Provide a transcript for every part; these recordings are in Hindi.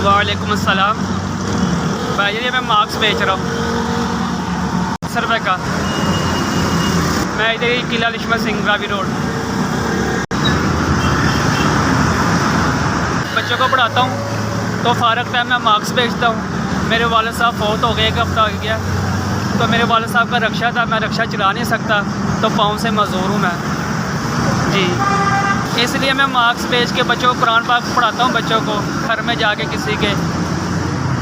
वालेकुम अस्सलाम। भाई ये मैं मास्क बेच रहा हूँ 10 रुपये का। मैं इधर ही किला लिश्मा सिंह रावी रोड बच्चों को पढ़ाता हूँ, तो फ़ारग टाइम में मास्क बेचता हूँ। मेरे वालिद साहब फौत हो गए, 1 हफ़्ता हो गया, तो मेरे वालिद साहब का रक्षा था, मैं रक्षा चला नहीं सकता, तो पाँव से मज़दूर हूँ मैं जी। इसलिए मैं मास्क बेच के बच्चों को कुरान पाक पढ़ाता हूँ। बच्चों को घर में जाके किसी के,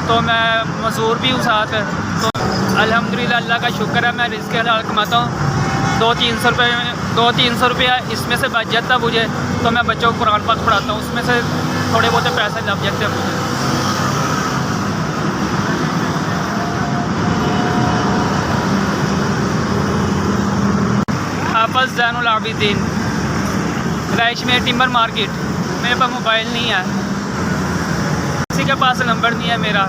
तो मैं मज़दूर भी हूँ साथ। तो अल्हम्दुलिल्लाह अल्लाह का शुक्र है, मैं रिज़्क़ हलाल कमाता हूँ। 200-300 रुपये इसमें से बच जाता मुझे, तो मैं बच्चों को कुरान पाक पढ़ाता हूँ, उसमें से थोड़े बहुत पैसे लग जाते हैं मुझे। हाफ़िज़ ज़ैनुल आबिदीन, रईश में टिम्बर मार्केट। मेरे पास मोबाइल नहीं है, किसी के पास नंबर नहीं है मेरा,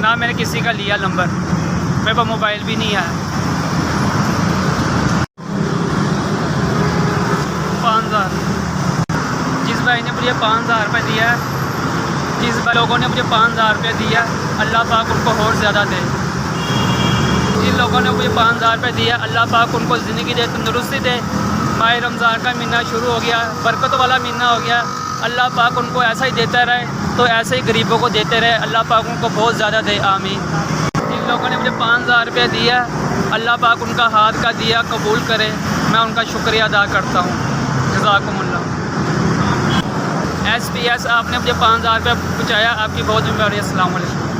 ना मैंने किसी का लिया नंबर, मेरे पास मोबाइल भी नहीं है। 5000 जिस भाई ने मुझे 5000 रुपये दिया है, जिस लोगों ने मुझे 5000 रुपये दिया, अल्लाह पाक उनको और ज़्यादा दे। जिन लोगों ने मुझे 5000 रुपये दिया, अल्लाह पाक उनको ज़िंदगी दे, तंदुरुस्ती दे। माह रमज़ान का महीना शुरू हो गया, बरकत वाला महीना हो गया, अल्लाह पाक उनको ऐसा ही देता रहे, तो ऐसे ही गरीबों को देते रहे, अल्लाह पाक उनको बहुत ज़्यादा दे, आमीन। जिन लोगों ने मुझे 5000 रुपये दिया, अल्लाह पाक उनका हाथ का दिया कबूल करे, मैं उनका शुक्रिया अदा करता हूँ। जज़ाकुमुल्लाह। SPS आपने मुझे 5000 रुपये पहुँचाया, आपकी बहुत जिम्मेदारी है। अस्सलाम वालेकुम।